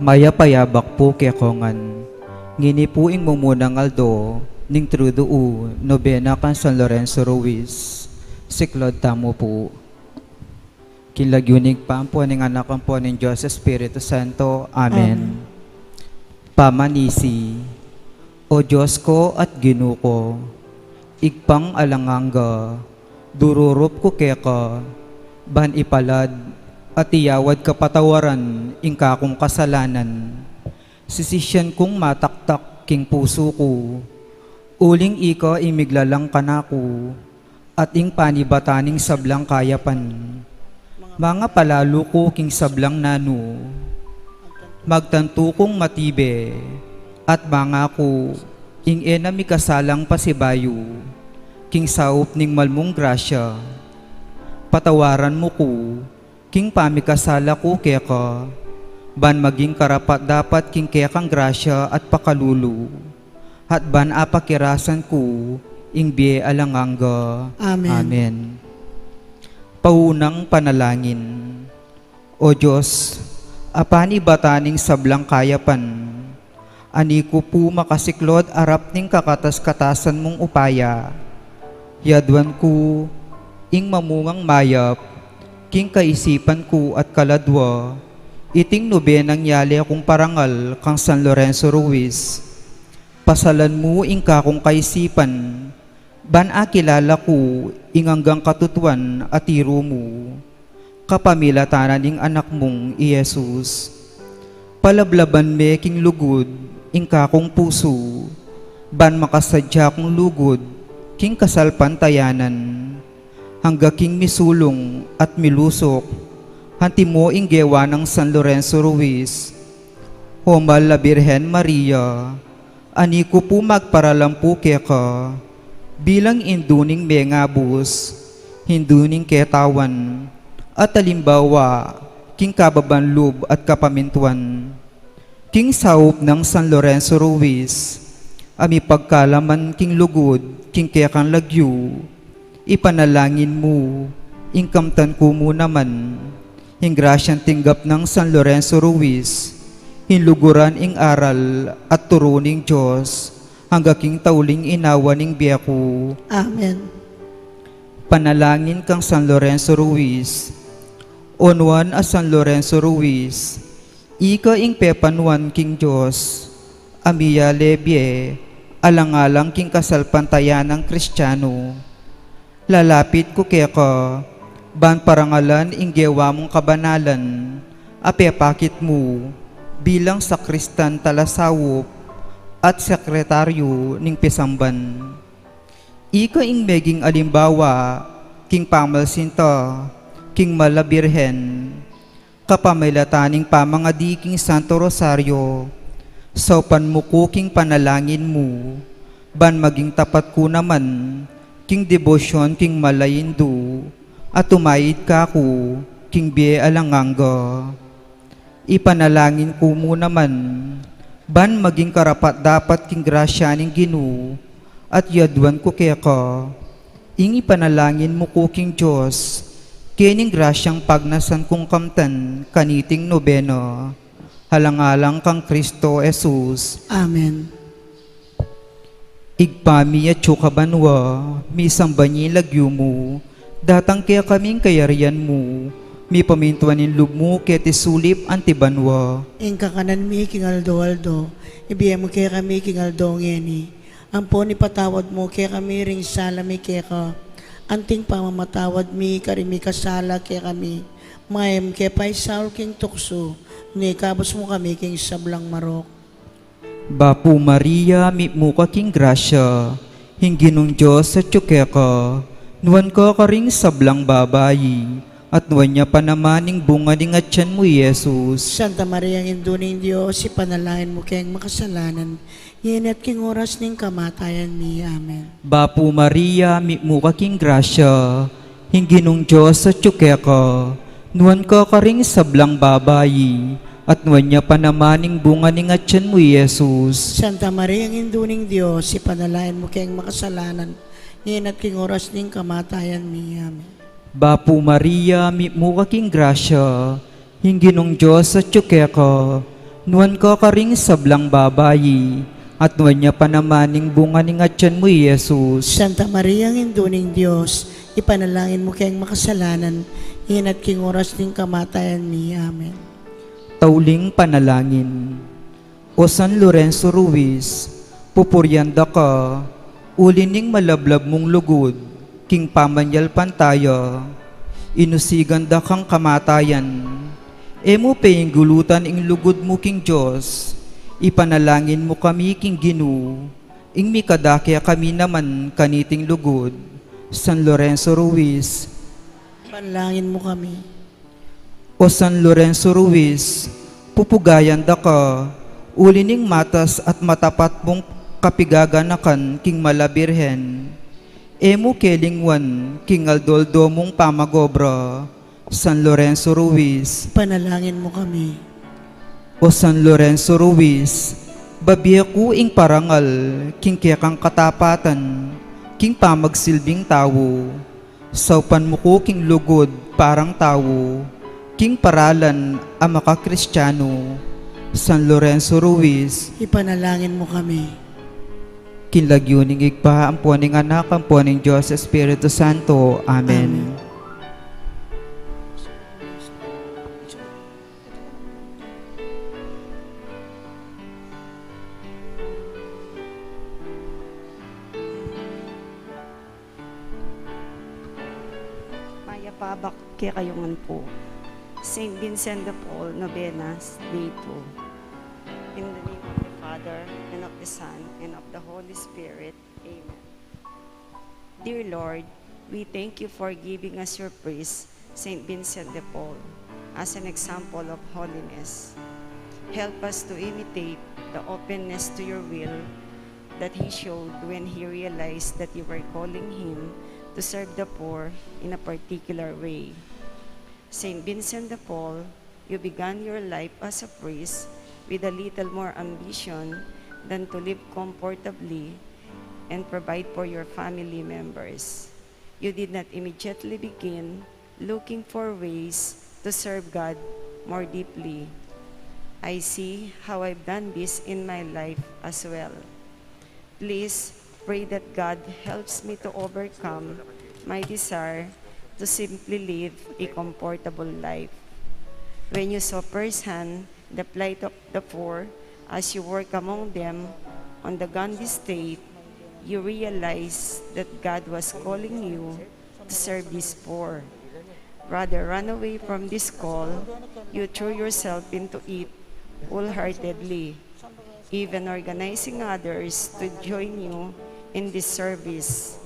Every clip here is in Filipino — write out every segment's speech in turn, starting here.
Maya payabak po kekongan. Ngini po ing mumunang aldo, ning trudo nobena kan San Lorenzo Ruiz. Siklod tamo po. Kinlagyunig pampo ning anak po ning Diyos Espiritu Santo. Amen. Pamanisi. O Diyos ko at Ginoo ko, igpang alanganga, dururup ko keka, ban ipalad, at iyawad kapatawaran, ingka kong kasalanan. Sisisyan kong mataktak king puso ko, uling ika imiglalang kanako, at ing panibataning sablang kayapan. Mga palalo ko king sablang nano, magtanto kong matibe, at mga ko, ing enami kasalang pasibayo, king saup ning malmong grasya. Patawaran mo ko, king pamikasala ko keka, ban maging karapat dapat king kekang grasya at pakalulu, at ban apakirasan ko, ing biye alanganga. Amen. Amen. Paunang panalangin. O Diyos, apani bataning sablang kayapan, ani ko po makasiklod arap ning kakatas-katasan mong upaya. Yadwan ko, ing mamungang mayap, king kaisipan ko at kaladwa, iting nobenang yali akong parangal kang San Lorenzo Ruiz. Pasalan mo ing kakong kaisipan, ban akilala ko ing hanggang katutuan at iro mo, kapamilatanan ing anak mong Iyesus. Palablaban me king lugod, ing kakong puso, ban makasadya kong lugod, king kasalpantayanan, hangga king misulong at milusok, hanti mo ing gewa ng San Lorenzo Ruiz. Homal la Birhen Maria, ani ko po magparalampu keka, bilang induning mengabus, hinduning ketawan, at alimbawa, king kababanlub at kapamintuan. King saup ng San Lorenzo Ruiz, ami pagkalaman king lugod, king kekang lagyu, ipanalangin mo, ingkamtan ko mo naman, ing grasyang tinggap ng San Lorenzo Ruiz, hinluguran ing aral at turuning Diyos, hangga king tauling inawa ning biyako. Amen. Panalangin kang San Lorenzo Ruiz. Onwan as San Lorenzo Ruiz, ika ing pepanuan king Diyos, amiya lebye, alang-alang king kasalpantayan ng Kristiyano. Lalapit ko keka, ban parangalan ing gewa mong kabanalan, apepakit mo, bilang sakristan talasawop, at sekretaryo ning pisamban. Ika ing meging alimbawa, king pamalsinta, king malabirhen, kapamailataning pamangadiking Santo Rosario, saupan mo ko king panalangin mo, ban maging tapat ko naman, king debosyon king malayindu, at tumayid ka ko, king biye alanganga. Ipanalangin ko mo naman, ban maging karapat dapat king grasya ning Ginoo, at yadwan ko keka, ing ipanalangin mo ko king Diyos, kining grasyang pagnasan kong kamtan, kaniting nobeno, halang-alang kang Kristo Jesus. Amen. Igpami at chukabanwa, misang banyi lagyo mo, datang kaya kaming kayarian mo, mi pamintuanin lub mo kaya tisulip antibanwa. Ing kakanan mi king aldo, ibiya mo kaya kami king aldo ngeni. Ang po ni patawad mo kaya kami ring salami kaya ka. Anting pamamatawad mi karimi kasala kaya kami. Mayem kaya paisaw king tukso, ni kabos mo kami king sablang marok. Bapu Maria, mi mo ka king grasya, hingginong Diyos sa tsukeka, nuwan ka karing sablang babayi, at nuwan niya pa naman ing bunga ning atyan mo, Jesus. Santa Maria, ang induning Diyos, ipanalangin mo kayang makasalanan, ngayon at king oras ning kamatayan mi. Amen. Bapu Maria, mi mo ka king grasya, hingginong Diyos sa tsukeka, nuwan ka karing sablang babayi, at nuwan niya pa naman ing bunga ning atyan mo, Jesus. Santa Maria, ang induning Diyos, ipanalangin mo kayang makasalanan, ngayon at king oras ning kamatayan mi. Amen. Bapu Maria, mi mo ka king grasya, hingginong Diyos sa tsukeka, Nuan ka karing sablang babayi, at nuan niya panamaning bunga ni ngatyan mo, Jesus. Santa Maria, ang induning Diyos, ipanalangin mo kayang makasalanan, inat king oras ng kamatayan mi. Amen. Tauling panalangin. O San Lorenzo Ruiz, pupuryanda ka, ulining malablab mong lugod, king pamanyal pantaya, inusiganda kang kamatayan, emo paying gulutan ing lugod mo king Diyos, ipanalangin mo kami king Ginu, ing mikadakya kami naman kaniting lugod. San Lorenzo Ruiz. Panalangin mo kami. O San Lorenzo Ruiz, pupugayan da ka, ulining matas at matapat mong kapigaganakan king malabirhen, emo kelingwan king aldoldo mong pamagobra. San Lorenzo Ruiz. Panalangin mo kami. O San Lorenzo Ruiz, babiya ko ing parangal, king kekang katapatan, king pamagsilbing tao, saupan mo ko king lugod parang tao, king paralan ama ka Kristiyano. San Lorenzo Ruiz. Ipanalangin mo kami. Kinlagyuning igpa, ampuaning anak, ampuaning Diyos, Espiritu Santo. Amen. Maya Pabak kaya kayungan po. Saint Vincent de Paul, Novenas, Day 2. In the name of the Father, and of the Son, and of the Holy Spirit. Amen. Dear Lord, we thank you for giving us your priest, Saint Vincent de Paul, as an example of holiness. Help us to imitate the openness to your will that he showed when he realized that you were calling him to serve the poor in a particular way. Saint Vincent de Paul, you began your life as a priest with a little more ambition than to live comfortably and provide for your family members. You did not immediately begin looking for ways to serve God more deeply. I see how I've done this in my life as well. Please pray that God helps me to overcome my desire to simply live a comfortable life. When you saw firsthand the plight of the poor as you work among them on the Gandhi state, you realized that God was calling you to serve these poor. Rather run away from this call, you threw yourself into it wholeheartedly, even organizing others to join you in this service.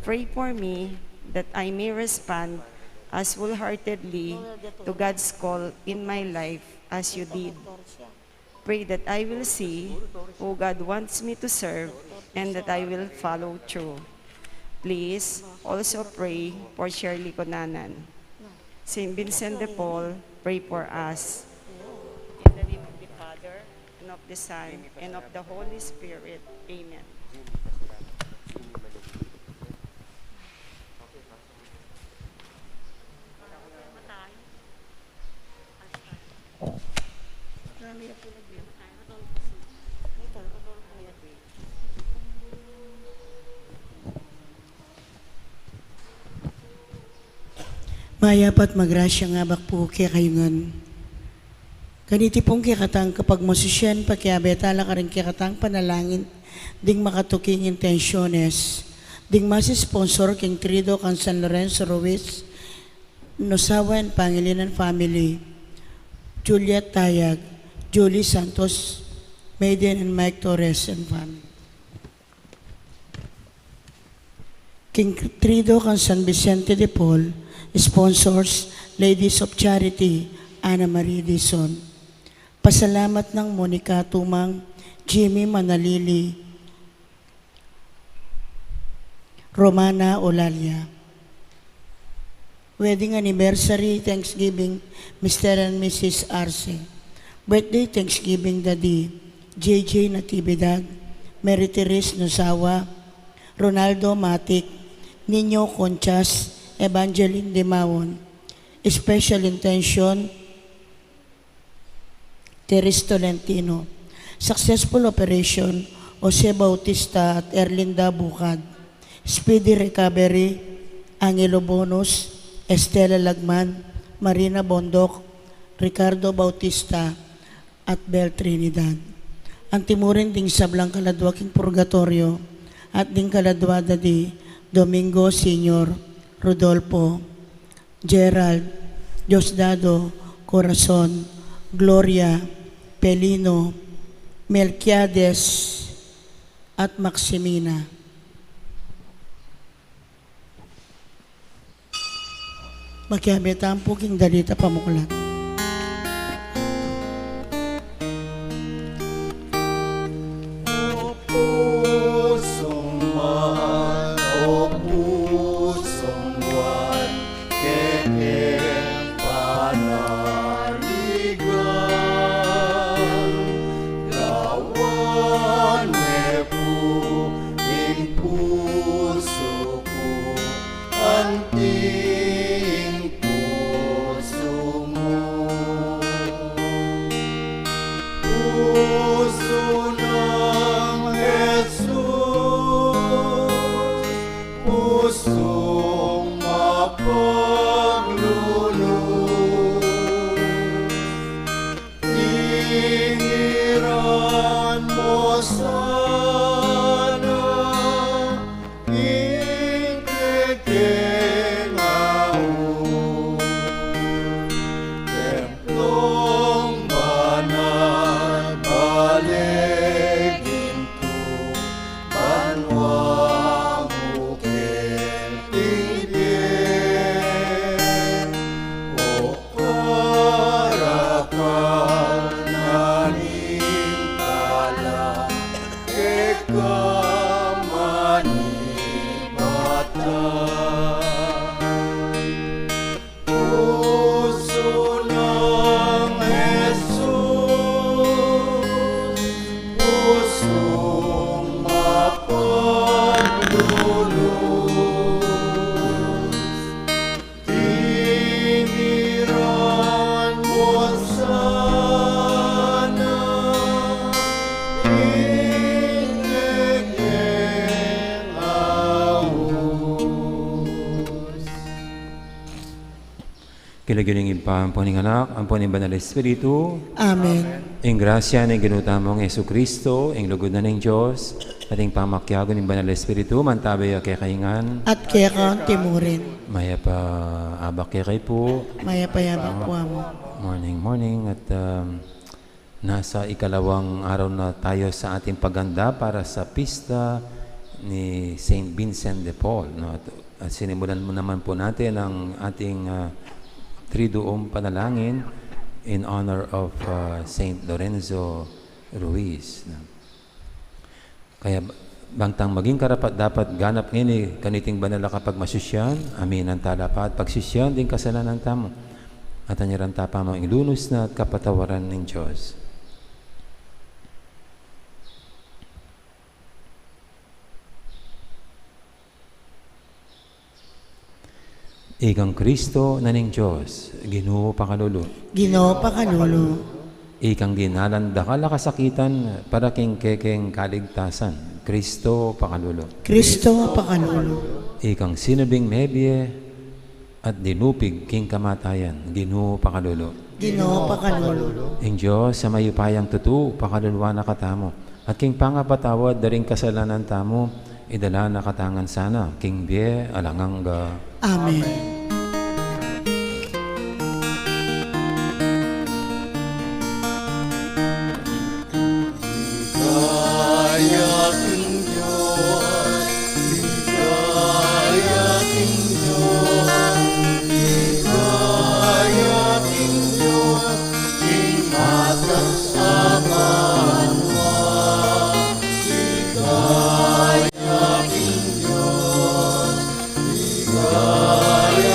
Pray for me that I may respond as wholeheartedly to God's call in my life as you did. Pray that I will see who God wants me to serve and that I will follow through. Please also pray for Shirley Conanan. Saint Vincent de Paul, pray for us. In the name of the Father, and of the Son, and of the Holy Spirit. Amen. Mayapat magrasya nga bak po kaya kayungan. Ganiti pong kikatang kapag masusyan pa kaya betala ka rin kikatang panalangin ding makatuking intensyones ding masi-sponsor king Trido kan San Lorenzo Ruiz Nosawan Pangilinan Family Juliet Tayag, Julie Santos, Maiden and Mike Torres and family. King Trido kan San Vicente de Paul, sponsors Ladies of Charity, Ana Marie Dizon. Pasalamat ng Monica Tumang, Jimmy Manalili, Romana Olalia. Wedding anniversary, Thanksgiving, Mr. and Mrs. Arce. Birthday, Thanksgiving, Daddy, JJ Natividad, Mary Therese Nosawa, Ronaldo Matic, Nino Conchas, Evangeline Demawon. Special intention, Teres Tolentino. Successful operation, Jose Bautista at Erlinda Bukad. Speedy recovery, Angelo Bonus, Estela Lagman, Marina Bondok, Ricardo Bautista, at Bel Trinidad. Ang timurin ding sablang kaladwaking purgatorio at ding kaladwada di Domingo Senior, Rodolfo, Gerald, Diosdado, Corazon, Gloria, Pelino, Melquiades, at Maximina. Magkiyabit ang puking dalita pamuklat. Kilagilingin pa ang puning anak, ang puning banal Espiritu, Amen. ang grasya ng ginutamong Yesu Kristo, ang lugod na ng Diyos, ating pamakyago ng banal Espiritu, mantabay kay kaingan, At kaya ka timurin. maya pa abak kay po, Maya payabak po mo. morning, at nasa ikalawang araw na tayo sa ating pagganda para sa pista ni Saint Vincent de Paul. No? At sinimulan mo naman po natin ang ating Triduum panalangin in honor of Saint Lorenzo Ruiz. No? Kaya bangtang maging karapat dapat ganap ngini kaniting banala kapag masusyan, amin ang talapat, pagsusyan din kasalanan tamo. At anyaran tapa mga ilunos na at kapatawaran ng Diyos. Ikang Kristo na ning Diyos, Ginoo pakalulu. Ginoo pa kanulo. Ikang dinalanda ka kasakitan para king kekeng kaligtasan, Kristo pakalulu. Kristo pa kanulo. Ikang sinubing mebye at dinupig king kamatayan, Ginoo pakalulu. Ginoo pa kanulo. Ing Diyos sa mayupayang tutu, pakaluluwa na katamo. At king pangapatawad daring kasalanan tamo, idala na katangan sana, king bie alangang Amen. Gaya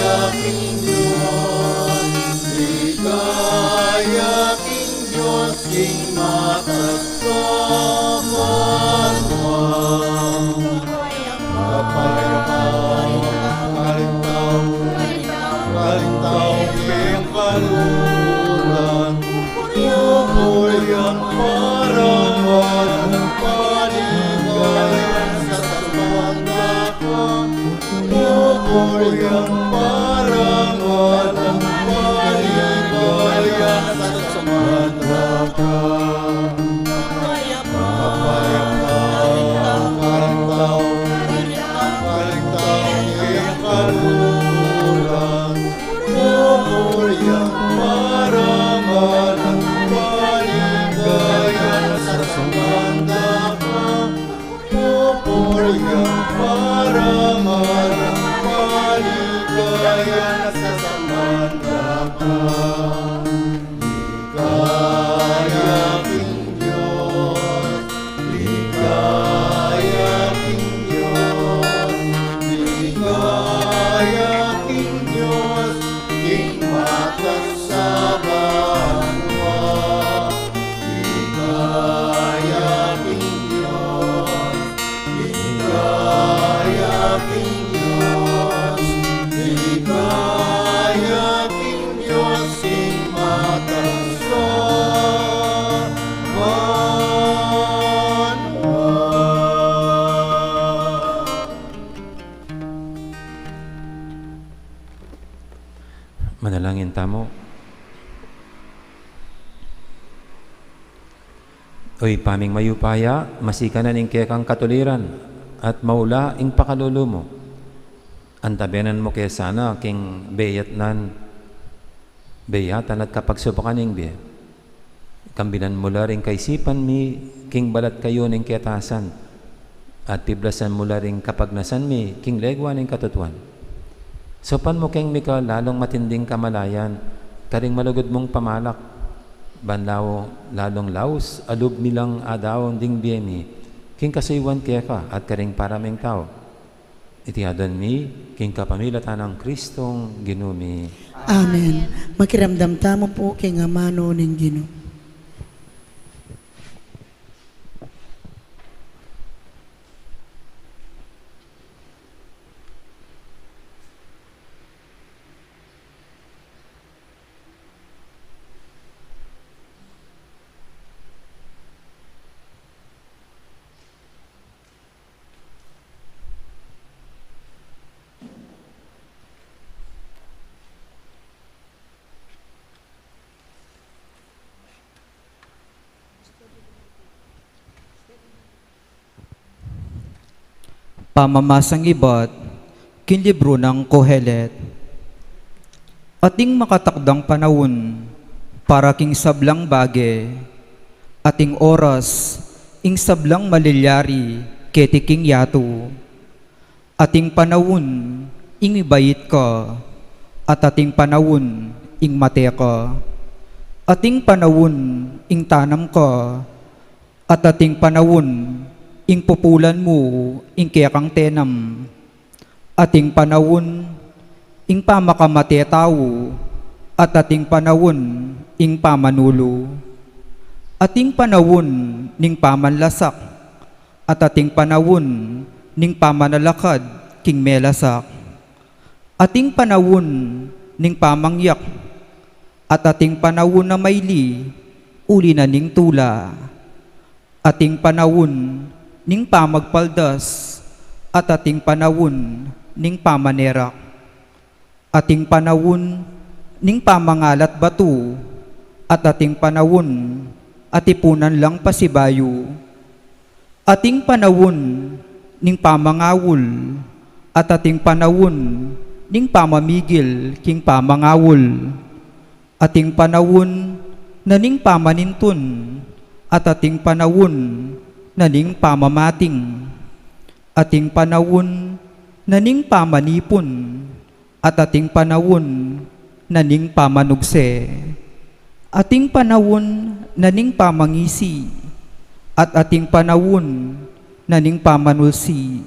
ligaya sa samandaka. Ligaya King Diyos, ligaya King Diyos, ligaya King Diyos, King Matas sa banwa. Ligaya King Diyos, ligaya King Diyos, ligaya King Diyos, King Matas sa banwa. Manalangin tamo. Oy paming mayupaya, masikanan ing kekang katuliran, at maula ing pakalulu mo. Antabenan mo kaya sana king beyatan at kapagsubukan ing biya. Kambinan mula rin kaisipan mi king balat kayo ning ketasan, at piblasan mula rin kapagnasan mi king legwa ning katutuan. Sopan mo keng mika lalong matinding kamalayan, karing malugod mong pamalak, banlaw lalong laos, alub milang adawon ding biyemi, king kasaywan keka at karing paraming tao. Itiadon mi, king kapamilatan ng Kristong ginumi. Amen. Makiramdam tamo po kay nga mano ning Ginoo. Pamamasang ibat, kinlibro ng Kohelet. Ating makatakdang panahon, para king sablang bage, ating oras, ing sablang malilyari, ketiking yato. Ating panahon, ing ibayit ka, at ating panahon, ing mate ka. Ating panahon, ing tanam ka, at ating panahon, ing pupulan mo, ing kekang tenam. Ating panahon, ing pamakamate tao, at ating panahon, ing pamanulo. Ating panahon, ning pamanlasak, at ating panahon, ning pamanalakad, king melasak. Ating panahon, ning pamangyak, at ating panahon na mayli, uli na ning tula. Ating panahon, ning pamagpaldas, at ating panahon, ning pamanerak. Ating panahon, ning pamangalat batu, at ating panahon, atipunan lang pasibayo. Ating panahon, ning pamangawul, at ating panahon, ning pamamigil, king pamangawul. Ating panahon, na ning pamanintun, at ating panahon, naning pamamating. Ating panahon, naning pamanipon, at ating panahon, naning pamanugse. Ating panahon, naning pamangisi, at ating panahon, naning pamanulsi.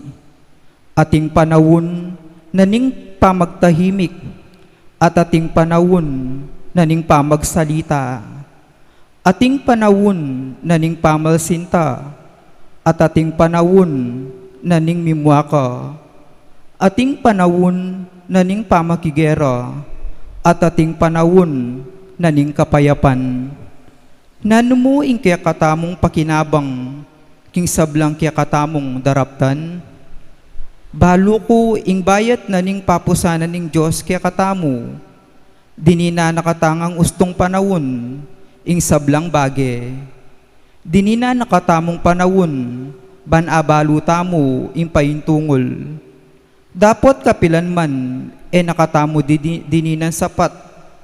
Ating panahon, naning pamagtahimik, at ating panahon, naning pamagsalita. Ating panahon, naning pamalsinta, at ating panahon, naning mimwaka. Ating panahon, naning pamakigera, at ating panahon, naning kapayapan. Nanumo ing kaya katamong pakinabang, king sablang kaya katamong daraptan. Balo ko ing bayat naning papusanan ning Diyos kaya katamo, dinina nakatangang ustong panahon, ing sablang bage. Dinina nakatamong panahon, banabalo tamo, ing paintungol. Dapot kapilan man, nakatamo dininan sapat,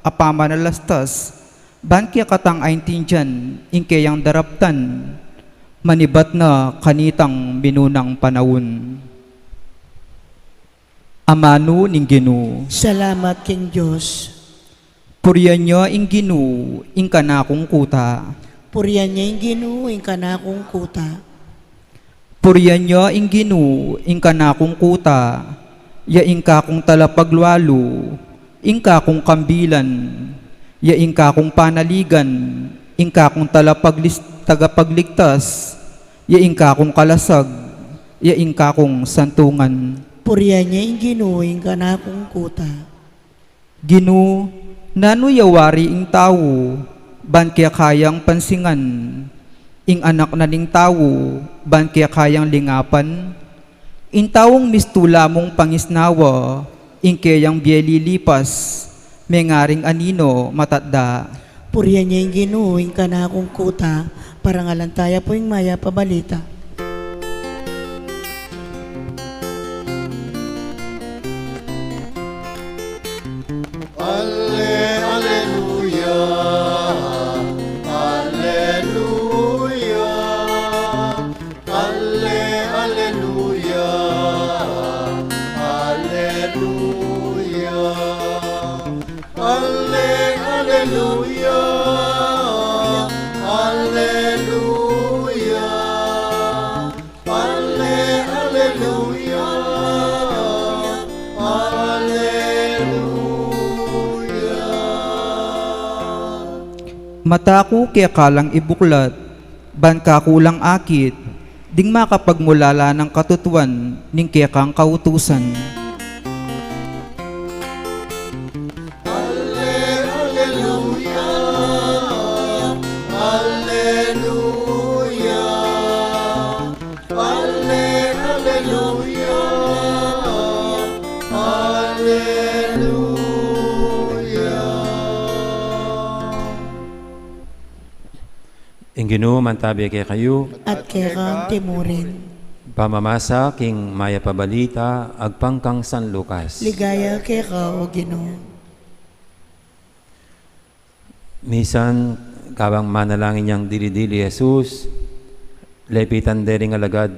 apama na lastas, ban kaya katang aintin dyan, ing kayang daraptan, manibat na kanitang binunang panahon. Amano ning Ginoo. Salamat king Diyos. Puriyan niyo ing Ginoo ing kanakong kuta. Puriyan niya yung Ginoo, yung kanakong kuta. Puriyan niyo ing Ginoo ing kanakong kuta. Ya ing kakong talapaglualo, ing kakong kambilan, ya ing kakong panaligan, ing kakong tagapagligtas, ya ing kakong kalasag, ya ing kakong santungan. Puriyan niya yung Ginoo, yung kanakong kuta. Ginoo, nano yawari ing tawo, ban kaya kayang pansingan, ing anak na ning tawo, ban kaya kayang lingapan, ing tawong mistula mong pangisnawa, ing kayang bielilipas, may ngaring anino matadda. Puriyan niya yung Ginoo, yung kanakong kuta. Parangalan tayo po yung maya pabalita. Alleluia, alleluia, alleluia, alleluia, alleluia, alleluia, alleluia, Mataku kaya kalang ibuklat, ban kakulang akit, ding makapagmulala ng katutuan, ning kaya kang kautusan. Alleluia, alleluia, alleluia, Ing Ginoo mantabi kay kayo, At kaya kang timurin. pamamasa king maya pabalita, agpangkang San Lucas. Ligaya kaya ka, o Ginoo. Misan, kabang manalangin niyang dili-dili Jesus, lepitan dering alagad,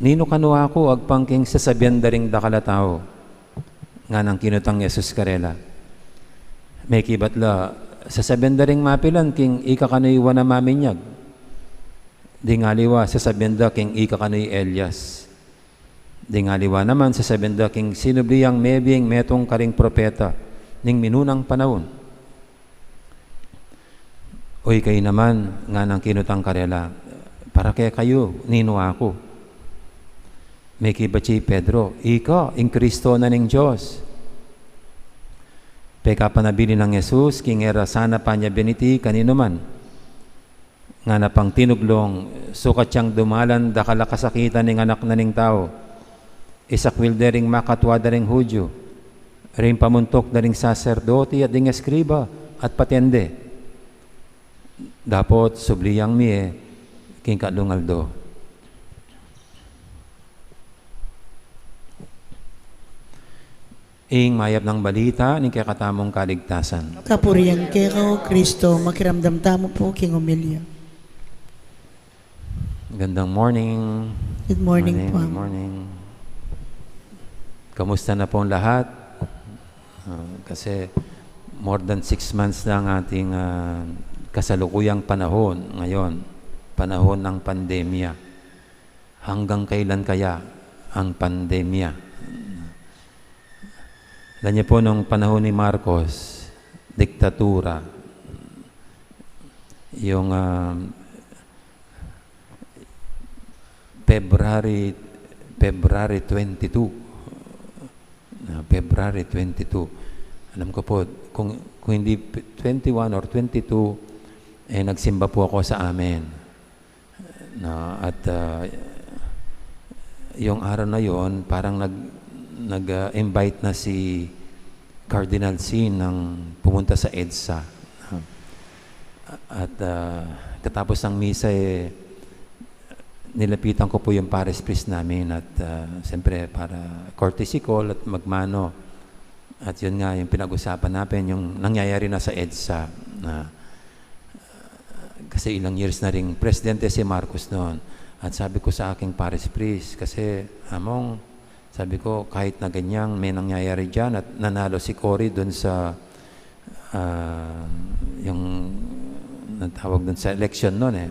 nino kanu ako agpangking sasabyan daring dakalatao, nga nang kinutang Jesus karela. May kibatla, sasabyan daring mapilan, king ika kanoy wana maminyag. Di ngaliwa, sasabyan da king ika kanoy Elias. Di ngaliwa naman, sasabyan da king sinubliyang mebing metong karing propeta, ning minunang panahon. Uy, kayo naman, nga nang kinutang karela, para kaya kayo, nino ako. May kibachi Pedro, ika, ing Kristo na ning Diyos. Peka panabili ng Jesus, king era sana pa niya beniti, kanino man. Nga na pang tinuglong, sukat siyang dumalan, dakala kasakitan ng anak na ning tao. Isakwil dering makatwa daring Hudyo, rin pamuntok daring saserdote at ding eskriba at patende. Dapot subliyang miye, king kadungaldo. Ing mayap ng balita, ni kaya katamong kaligtasan. Kapuriyan kaya ka, o Kristo, makiramdam tamo po, King Omelia. Gandang morning. Good morning po. Good morning. Kamusta na po ang lahat? Kasi more than 6 months na ang ating kasalukuyang panahon ngayon. Panahon ng pandemya. Hanggang kailan kaya ang pandemya? Alam niyo po, nung panahon ni Marcos, diktatura, yung February 22, February 22, alam ko po, kung hindi 21 or 22, nagsimba po ako sa amin. At yung araw na yon, parang nag-invite na si Cardinal Sin ng pumunta sa EDSA. At katapos ng misa, nilapitan ko po yung parish priest namin at siyempre para courtesy call at magmano. At yun nga yung pinag-usapan natin, yung nangyayari na sa EDSA. Kasi ilang years na rin presidente si Marcos noon. At sabi ko sa aking parish priest, kasi among Sabi ko, kahit na ganyan, may nangyayari dyan at nanalo si Cory doon sa yung natawag doon sa election noon eh.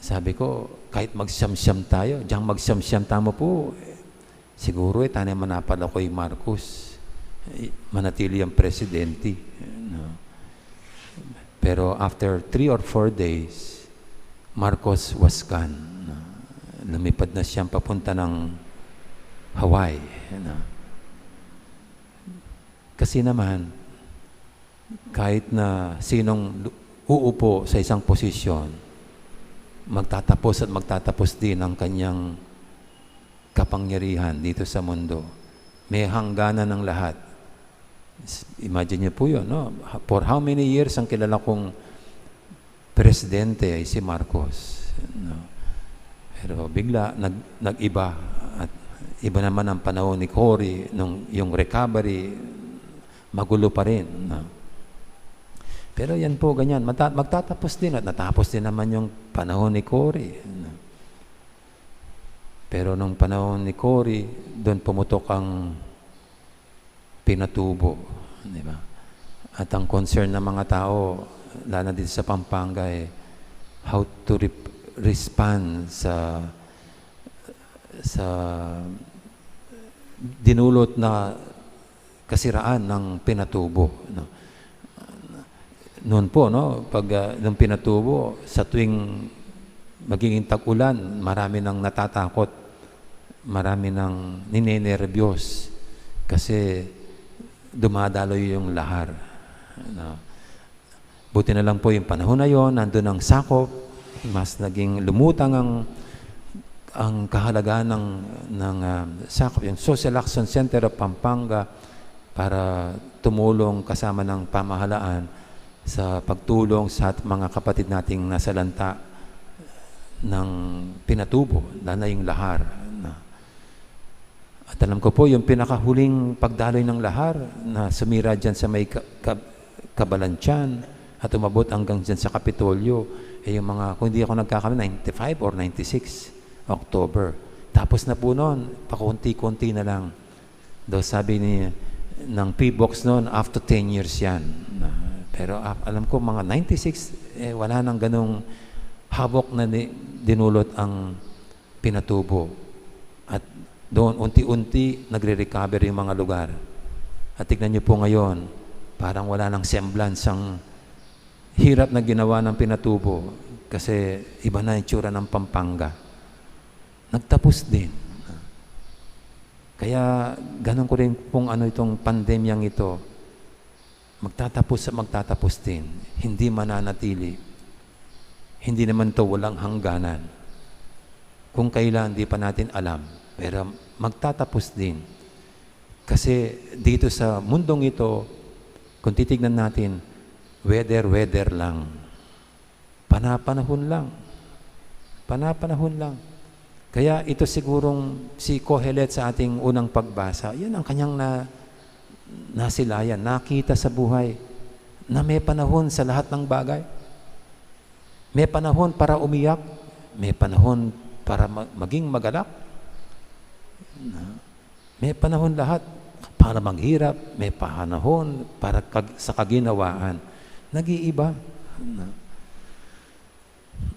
Sabi ko, kahit magsyam-syam tayo, diyang magsyam-syam tamo po, siguro tayo manapal ako yung Marcos. Manatili ang presidente. No? Pero after 3 or 4 days, Marcos was gone. No? Lumipad na siyang papunta ng Hawaii. No? Kasi naman, kahit na sinong uupo sa isang posisyon, magtatapos at magtatapos din ang kanyang kapangyarihan dito sa mundo. May hangganan ng lahat. Imagine niyo po yun, no? For how many years ang kilala kong presidente ay si Marcos. No? Pero bigla, nag-iba. At iba naman ang panahon ni Cory, yung recovery, magulo pa rin. No? Pero yan po, ganyan. Magtatapos din at natapos din naman yung panahon ni Cory. Pero nung panahon ni Cory, doon pumutok ang pinatubo. Di ba? At ang concern ng mga tao, lalo na dito sa Pampanga, how to respond sa dinulot na kasiraan ng pinatubo. No? Noon po, no, pag nung pinatubo, sa tuwing magiging tag-ulan, marami nang natatakot, marami nang ninenervyos kasi dumadaloy yung lahar. No. Buti na lang po yung panahon na yon, nandun ang sakop, mas naging lumutang ang kahalagaan ng sakop, yung Social Action Center of Pampanga para tumulong kasama ng pamahalaan sa pagtulong sa mga kapatid nating nasa lanta ng pinatubo, lalo na yung lahar. At alam ko po, yung pinakahuling pagdaloy ng lahar na sumira dyan sa may Kabalantyan at umabot hanggang dyan sa Kapitolyo, yung mga, kung hindi ako nagkakamali, 95 or 96 October. Tapos na po noon, pakunti-kunti na lang. Daw sabi ng P-Box noon, after 10 years yan. Pero alam ko mga 96, wala nang ganong habok na dinulot ang pinatubo. At doon unti-unti nagre-recover yung mga lugar. At tignan niyo po ngayon, parang wala nang semblance ang hirap na ginawa ng pinatubo kasi iba na yung tsura ng Pampanga. Nagtapos din. Kaya ganun ko rin kung ano itong pandemyang ito, magtatapos at magtatapos din. Hindi mananatili. Hindi naman ito walang hangganan. Kung kailan, hindi pa natin alam. Pero magtatapos din. Kasi dito sa mundong ito, kung titignan natin, weather lang. Panapanahon lang. Panapanahon lang. Kaya ito sigurong si Kohelet sa ating unang pagbasa, yan ang kanyang nasilayan, nakita sa buhay na may panahon sa lahat ng bagay. May panahon para umiyak, may panahon para maging magalak. May panahon lahat para maghirap, may panahon para sa kaginawaan. Nag-iiba.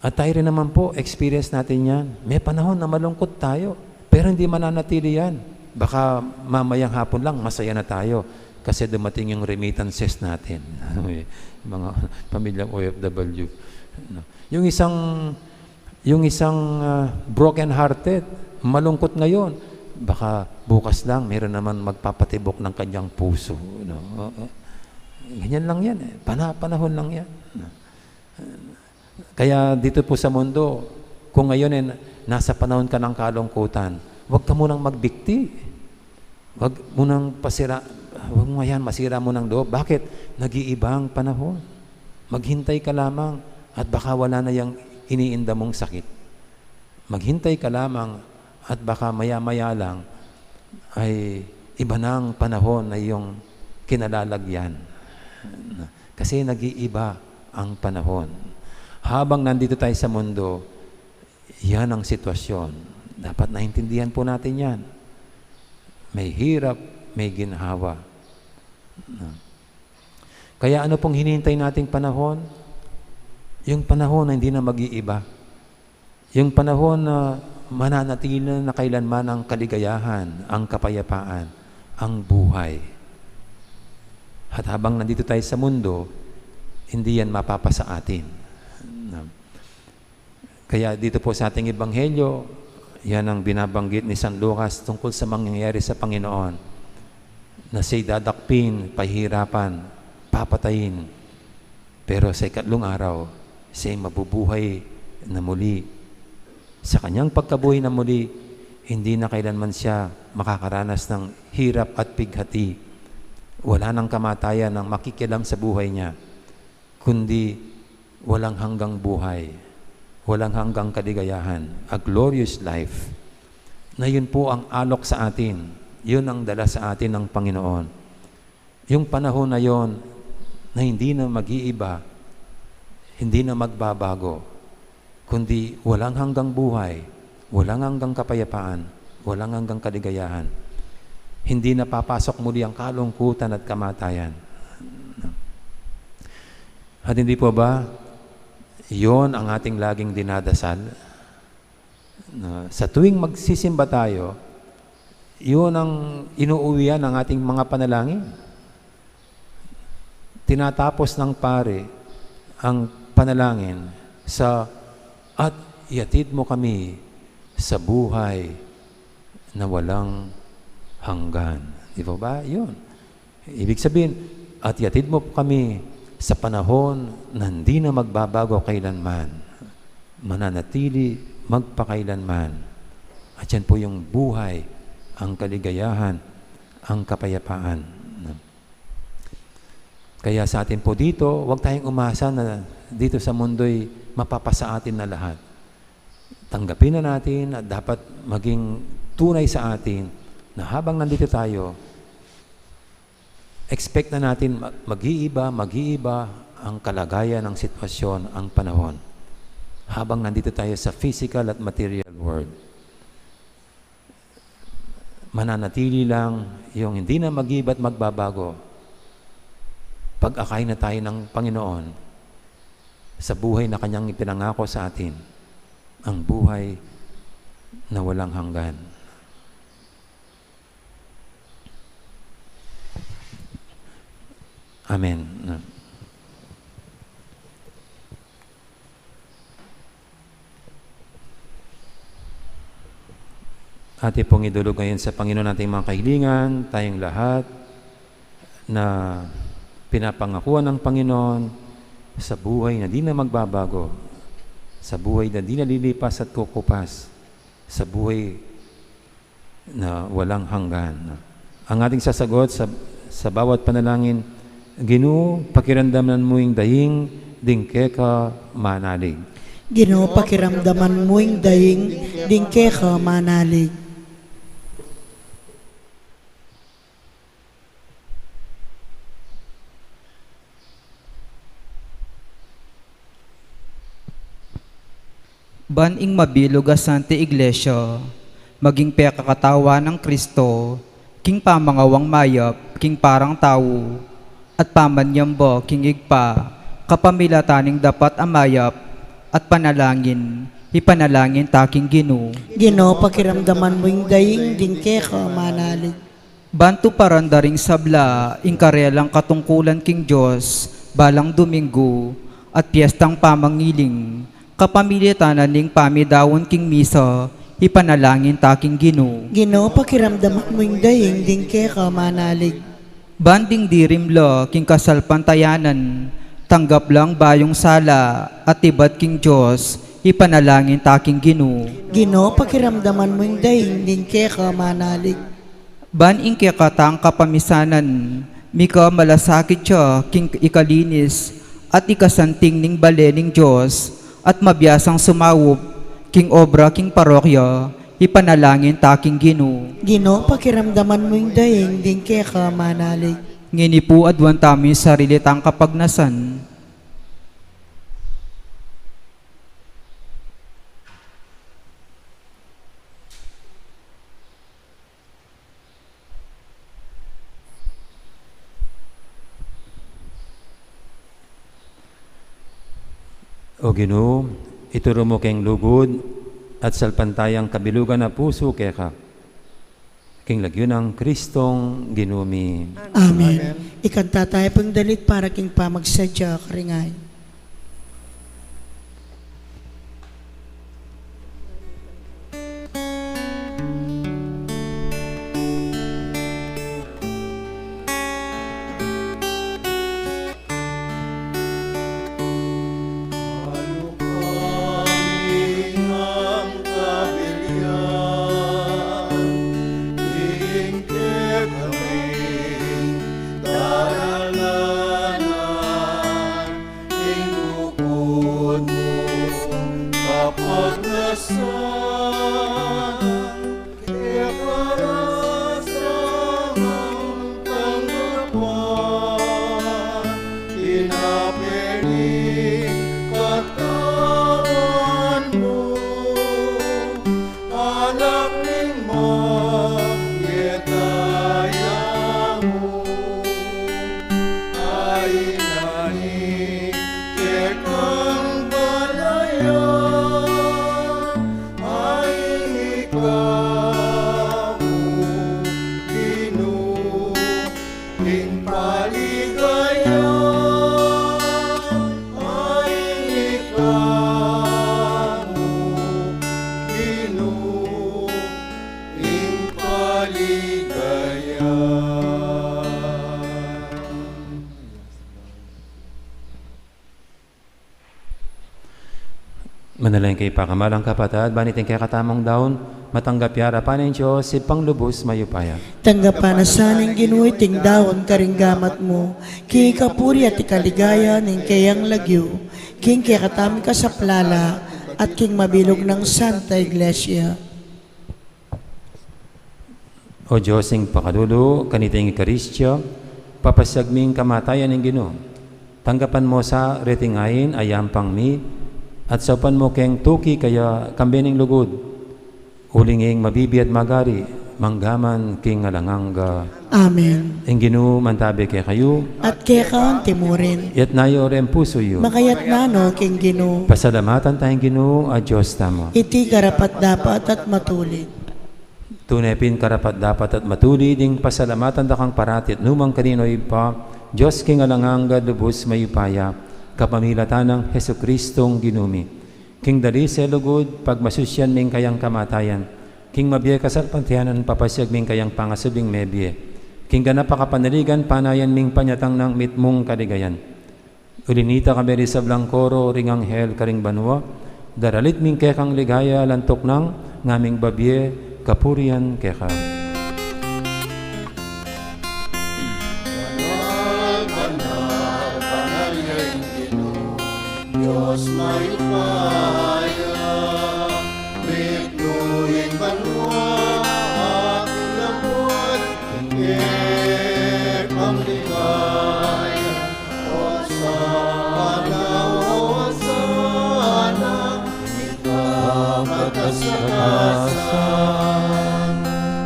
At tayo rin naman po, experience natin yan. May panahon na malungkot tayo, pero hindi mananatili yan. Baka mamayang hapon lang, masaya na tayo kasi dumating yung remittances natin. Mga pamilyang OFW. Yung isang broken-hearted, malungkot ngayon, baka bukas lang, meron naman magpapatibok ng kanyang puso. Ganyan lang yan. Panahon lang yan. Kaya dito po sa mundo, kung ngayon nasa panahon ka ng kalungkutan, huwag ka munang magbikti. Huwag munang masira mo ng loob. Bakit? Nag-iibang panahon. Maghintay ka lamang at baka wala na yung iniinda mong sakit. Maghintay ka lamang at baka maya-maya lang ay iba na ang panahon na yung kinalalagyan. Kasi nag-iiba ang panahon. Habang nandito tayo sa mundo, yan ang sitwasyon. Dapat naintindihan po natin yan. may hirap, may ginhawa. Kaya ano pong hinihintay nating panahon? Yung panahon na hindi na mag-iiba. Yung panahon na mananatili na kailanman ang kaligayahan, ang kapayapaan, ang buhay. At habang nandito tayo sa mundo, hindi yan mapapasa atin. Kaya dito po sa ating Ebanghelyo, yan ang binabanggit ni San Lucas tungkol sa mangyayari sa Panginoon, na siya'y dadakpin, pahirapan, papatayin, pero sa ikatlong araw, siya'y mabubuhay na muli. Sa kanyang pagkabuhay na muli, hindi na kailanman siya makakaranas ng hirap at pighati. Wala nang kamatayan ang makikialam sa buhay niya, kundi walang hanggang buhay, walang hanggang kaligayahan, a glorious life. Na yun po ang alok sa atin, yun ang dala sa atin ng Panginoon. Yung panahon na yon na hindi na mag-iiba, hindi na magbabago, kundi walang hanggang buhay, walang hanggang kapayapaan, walang hanggang kaligayahan. Hindi na papasok muli ang kalungkutan at kamatayan. At hindi po ba, yon ang ating laging dinadasal? Sa tuwing magsisimba tayo, yun ang inuuwian ng ating mga panalangin. Tinatapos ng pare ang panalangin sa at iatid mo kami sa buhay na walang hanggan. Di ba ba? Yun. Ibig sabihin, at iatid mo kami sa panahon na hindi na magbabago kailanman, mananatili magpakailanman. At yan po yung buhay, ang kaligayahan, ang kapayapaan. Kaya sa atin po dito, huwag tayong umasa na dito sa mundo'y mapapasa atin na lahat. Tanggapin na natin at dapat maging tunay sa atin na habang nandito tayo, expect na natin mag-iiba ang kalagayan ng sitwasyon, ang panahon. Habang nandito tayo sa physical at material world. Mananatili lang yung hindi na mag-iba at magbabago. Pag-akay na tayo ng Panginoon sa buhay na Kanyang ipinangako sa atin, ang buhay na walang hanggan. Amen. Ate pong idulog ngayon sa Panginoon nating mga kahilingan, tayong lahat na pinapangakuan ng Panginoon sa buhay na di na magbabago, sa buhay na di nalilipas at kukupas, sa buhay na walang hanggan. Ang ating sasagot sa bawat panalangin, Ginoo, pakiramdaman mo yung dahing dingke ka manalig. Ginoo, pakiramdaman mo yung dahing dingke ka manalig. Baning mabilog a Santa Iglesia, maging pekakatawa ng Kristo, king pamangawang mayap, king parang tao, at pamanyamba, king igpa, kapamilataning dapat amayap, at panalangin, ipanalangin taking Ginoo. Ginoo, pakiramdaman mo yung dahing dingke ka manalig. Bantu parandaring sabla, ingkarelang katungkulan king Diyos, balang Domingo, at piyestang pamangiling, kapamilitanan ning pamidawon king misa, ipanalangin taking Ginoo. Ginoo, pakiramdaman mo yung dahing dingke ka manalig. Banding dirimlo king kasalpantayanan, tanggap lang bayong sala, at iba't king Diyos, ipanalangin taking Ginoo. Ginoo, pakiramdaman mo yung dahing dingke ka manalig. Ban ingke katang kapamisanan, mika malasakit siya king ikalinis, at ikasanting ning balening Diyos, at mabiyasang sumawop, king obra king parokya, ipanalangin taking Ginoo. Ginoo, pakiramdaman mo yung dahing dingke ka manalig. Ngini po adwan tami sarili tang kapagnasan. O Ginoo, ituro mo keng lugod at salpantayang kabilugan na puso keka. King lagyo ng Kristong ginumi. Amen. Ikanta tayo pang dalit para king pamagsadya karingay. Alukami ang kabilyan, ingke kami daralanan, ingukod mo kapag nasan, kaya karasamang tanggapan, inapiling katawan mo, anak ng magyetaya mo, ay nani kekang balayan, ay ikaw ginuling paligaya, ay ikaw ginuling paligaya. Manalangin kay pakamalang kapatad, banitin kay katamang daon, matanggap yara pa ng Diyos, si panglubos mayupaya. Tanggapan na sanang ginuy ting daon karinggamat mo, king kapuri at ikaligaya ng kayang lagyo, king kayakatami ka sa plala, at king mabilog ng Santa Iglesia. O Diyos, ing pakadulo, kaniting Ikaristyo, papasagming kamatayan ng Ginoo. Tanggapan mo sa retingayin, ayampang mi, at sapan mo keng tuki kaya kambining lugod. Ulinging mabibi at magari, manggaman king alanganga. Amen. Ing Ginoo, mantabi kay kayo, At kaya ka timurin, yat nayo rem puso yu. makayat nano king Ginoo, Pasalamatan tayong Ginoo, a Diyos tamo. iti karapat dapat at matulid. Tunay pin karapat dapat at matuli ding pasalamatan dakang parati at numang kaninoy pa, Diyos king alanganga lubos mayupaya, kapamilatan ng Heso Kristong ginumi. King dali sa lugod, pagmasusyan ming kayang kamatayan, king mabiye kasalpantianan papasyag ming kayang pangasubing mebye, king ganapakapanaligan panayan ming panyatang ng mitmong kaligayan. Ulinita kami sa blangkoro ringang hel karing banwa, daralit ming kekang ligaya lantok ng ngaming babye kapurian keka. Banal, banal, banal yang Ginoo, Diyos mayupaya, mitnuing banwa, aking lambot, ingek ang ligaya, Hosana, ikaw katasakasan,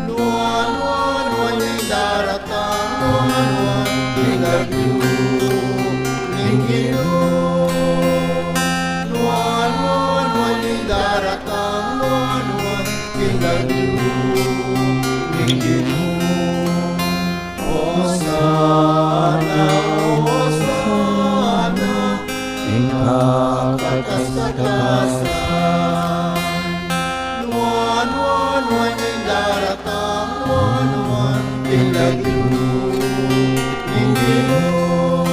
nuan-nuan, waning daratang, nuan-nuan, tingagyo, ning Ginoo. Nuan-nuan, waning daratang, nuan-nuan, tingagyo, ning Ginoo. Hosana, Hosana, ikaw katasakasan, nuan-nuan, waning daratang, nuan-nuan, tingagyo, ning Ginoo.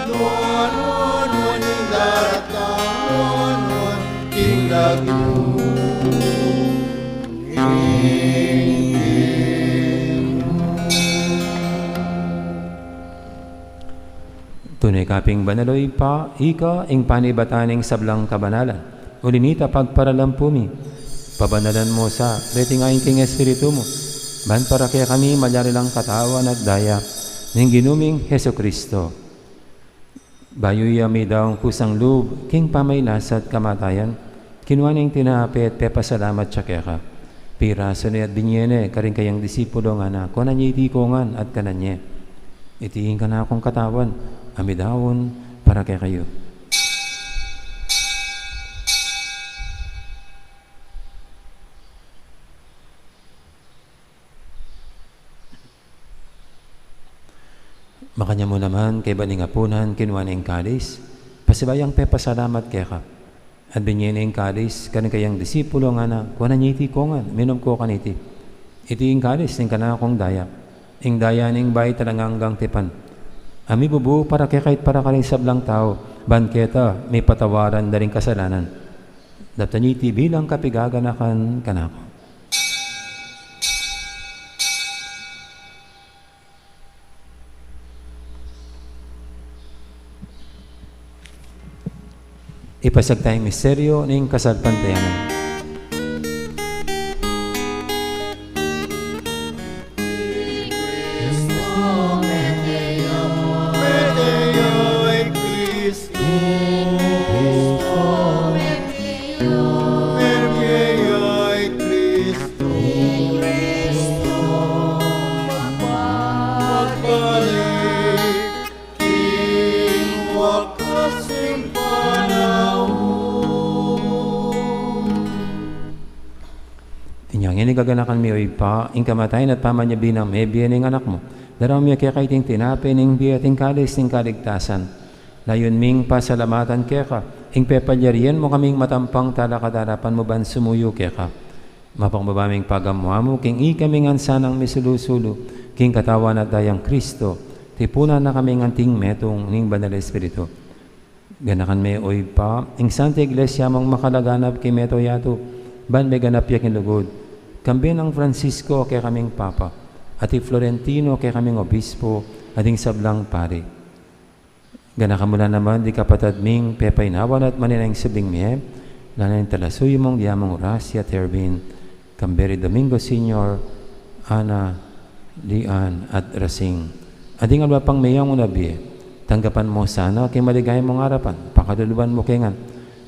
Nuan-nuan, waning daratang, nuan-nuan, tingagyo, ning Tunay kaping banaloy pa, ika, ing panibataning sablang kabanalan. Ulinita pagparalampumi, pabanalan mo sa retingayin king Espiritu mo. Ban para kaya kami malyari lang katawan at daya, ng ginuming Heso Kristo. Bayuya may daong kusang loob, king pamaylas at kamatayan, kinuaning tinapit, pepasalamat siya kaya ka. Piraso niya at binyene, karing kayang disipulo nga na, kunanya itikongan at kananya. Itiin ka na akong katawan, amidawon para kay kayo. Makanya mo naman kay baning apunan kinuha ng kalis. Pasibayang pasalamat kaya ka. At binyen ng kalis kaning kayang disipulo nga na kuha na niya iti kongan. Minom ko kaniti. Iti yung kalis ng kanakong daya. Ing daya ning bay talanganggang tipan. Ami bubu para kay kahit para kaling sablang tao. Banketa may patawaran na rin kasalanan. Dataniti bilang kapigaganakan kanako. Ipasag tayong misteryo ng kasalpantayanan. Meteoy Cristo, Meteoy Cristo, magbalik, King wakas ng panahon. Inyang inigaganakan mi oy pa, ing kamatayan at pamanyabi ng may biyaning anak mo. Daraw mi kaya kaiting tinapin, ing biyating kalis, ing kaligtasan. Layon ming pasalamatan kaya ka, ing pepalyarian mo kaming matampang talakadarapan mo ban sumuyo kaya ka. Mapangbabaming pagamuha mo, king ikaming ansanang misulusulo, king katawan at dayang Kristo, tipunan na kaming anting metong ning banal Espiritu. Ganakan may oy pa, ing Santa Iglesia mong makalaganap kay meto yato, ban may ganap yak lugod. Kambi ng Francisco kay kaming Papa, at Florentino kay kaming Obispo, at ing sablang pari. Ganakamula naman di kapatadming pepainawan at maninang sabing miye, nanay talasuyo mong diamong Rasia Terbin, Camberi Domingo Senior, Ana, Lian at Rasing. Ading alwa pang mayang unabi, tanggapan mo sana kay maligay mong harapan, pakaduluban mo kengan.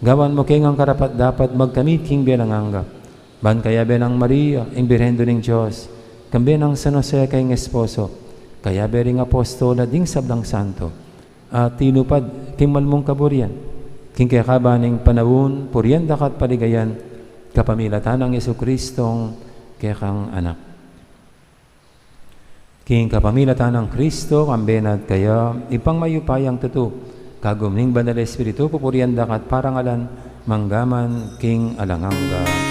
Gawan mo kengang karapat dapat magkamit king belanganga. Ban kaya belang Maria, ing birhendo ng Diyos, kambi ng San Jose kayong esposo, kaya bering apostola ding sablang santo, at tinupad king malmong kaburian, king kakabaning panawun, purian dakat paligayan, kapamilatan ng Yesu-Kristong kekang anak. King kapamilatan ng Kristo, kambenad kaya, ipang mayupayang tuto, kagumning banal Espiritu, pupurian dakat parangalan, manggaman king alanganga.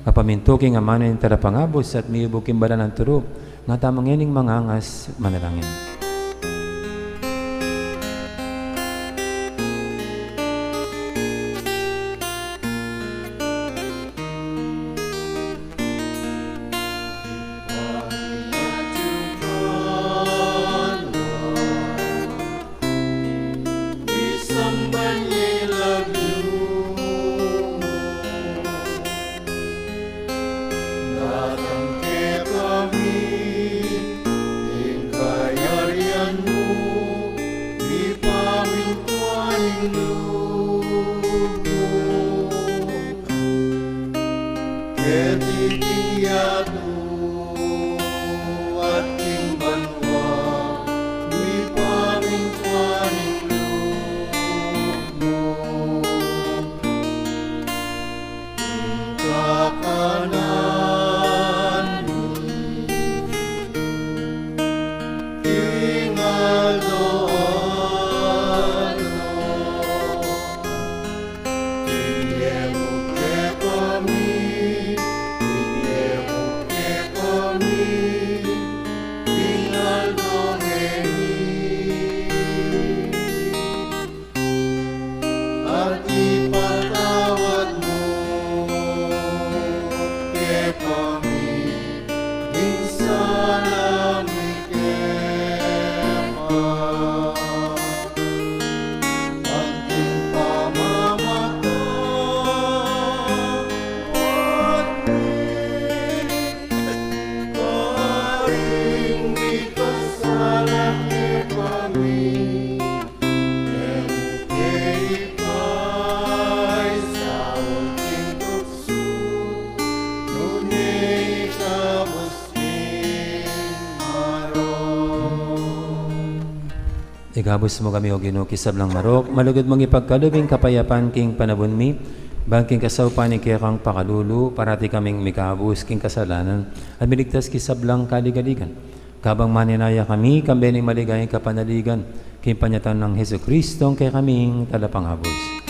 Kapamintuking amanin tarapangabos at miyubuking bala ng turo, nga tamang yaning mangangas manalangin. King Igabos mo kami o Ginoo kisablang marok, malugod mong ipagkalubing kapayapaan king panabon mi, bangking kasawpan ni kang pakalulu, parati kaming mikabus king kasalanan, at miligtas kisablang kaligaligan. Kabang maninaya kami, kambening maligayang kapanaligan, king panyatan ng Heso Kristong kay kaming talapanghabos.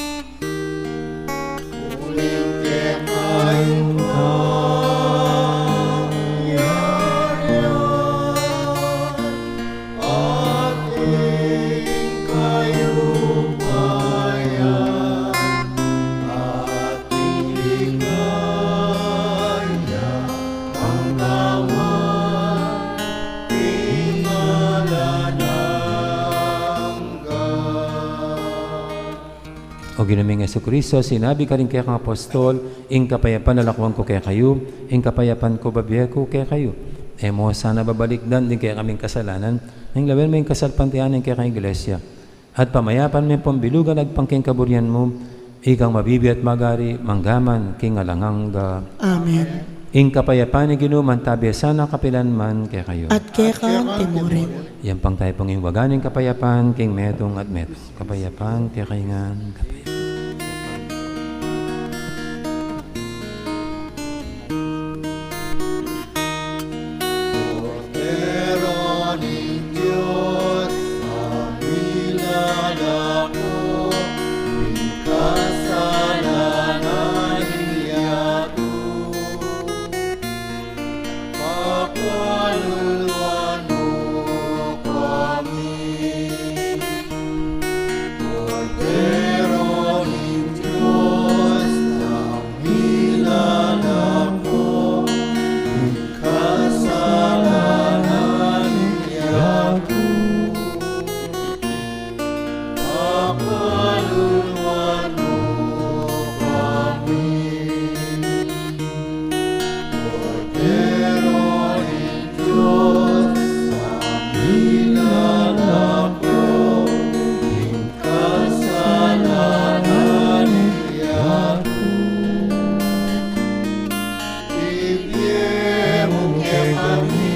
O ginaming Yesu Kristo, sinabi ka rin kaya kang apostol, ing kapayapan nalakuan ko kaya kayo, ing kapayapan ko babiya ko kaya kayo. E mo sana babalikdan din kaya kaming kasalanan, nang lawen mo yung kasalpantianan kaya kang iglesia. At pamayapan mo yung pambilugan agpangking kaburian mo, ikang mabibi at magari, manggaman, king alangangga. Amen. Ing kapayapan ni ginuman, tabi sana kapilan man kaya kayo. At kaya kang timurin. Yan pang tayo pang iwaganing kapayapan, king metong at metong. Kapayapan kaya kaingan, kapayapan. Cordero ng Diyos, ang nilalako, kasalanan niyato. Pakaluluan mo kami. Cordero ng Diyos, ang nilalako, kasalanan niyato. Pakaluluan mo kami. Cordero ng Diyos, ang nilalako, kasalanan niyato. Ibigay mo kay kami,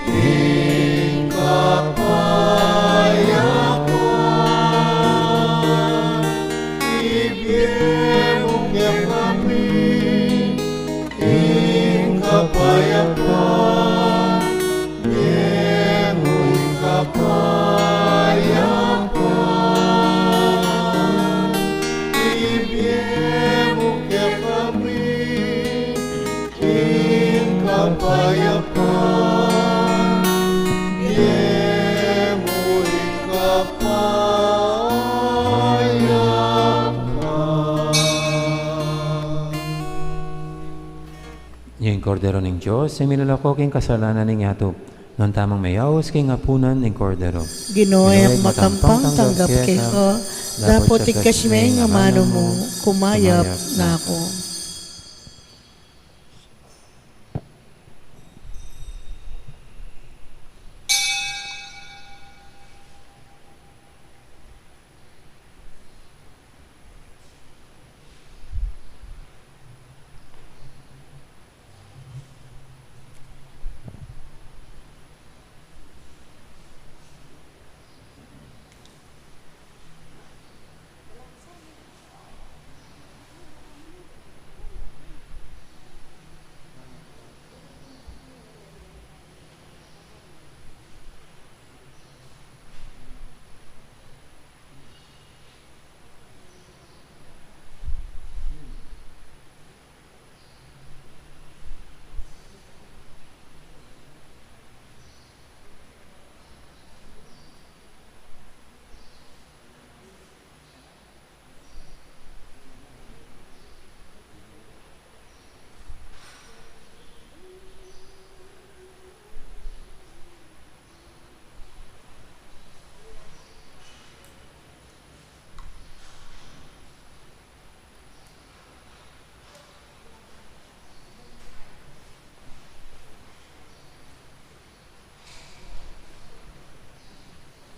ing kapayapan. Ibigay mo kay kami, ing kapayapan. Ibigay mo ing kapayapan. Ibigay mo kay kami, ing kapayapan. Ibigay mo ing kapayapan. Yung kordero ng Diyos, ay minalako king kasalanan ng yato, nang tamang mayaos king apunan ng kordero. Ginoy ang matampang tanggap kay ko. Dapat ikasmay nga mano mo, kumayap na ako.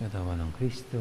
Katawan ng Kristo.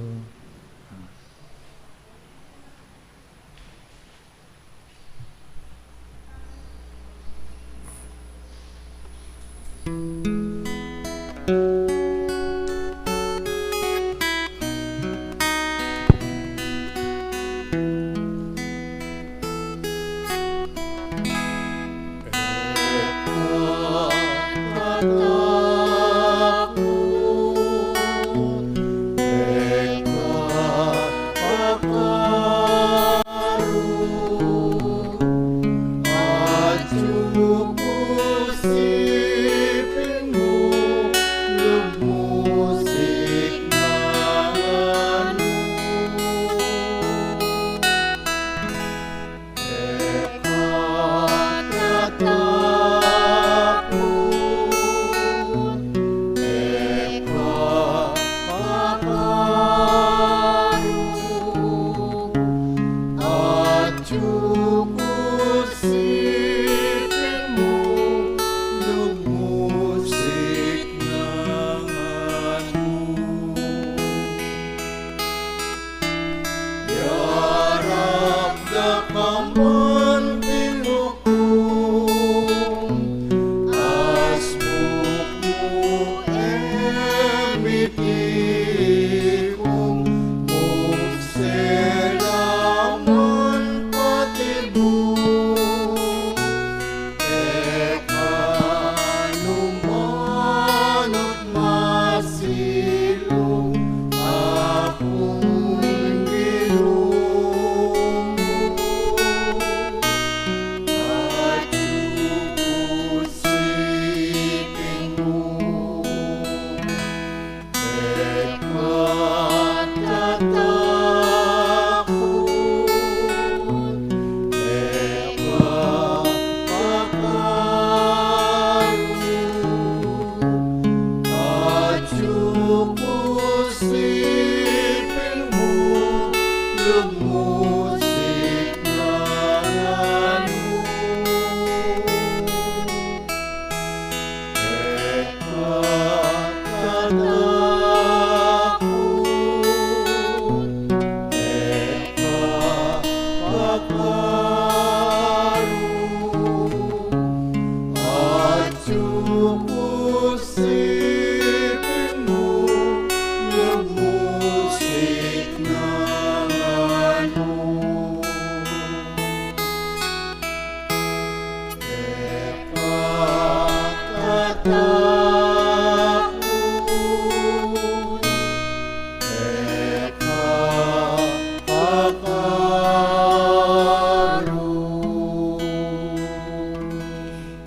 titihong mukselamon patibong ekanumanot masilong akong gilong at siping mo Musik na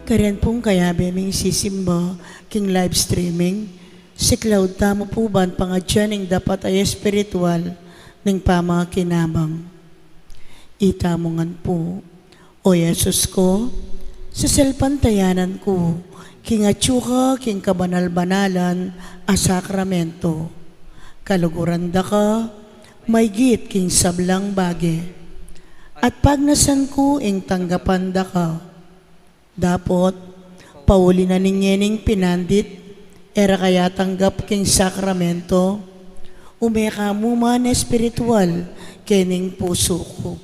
Kariyan pong kaya beming sisimba king live streaming, si Cloud tamo po ba ang pangadyaning dapat ay espiritual ng pamakinabang. Itamongan po, O Yesus ko, sa selpantayanan ko, king atsuka, king kabanal-banalan, a sakramento. Kaluguran da ka, may git king sablang bage. At pagnasan ko, ing tanggapan da ka. Dapot, pauli na ninyening pinandit, era kaya tanggap king sakramento, umeka mo man espiritual, kening puso ko.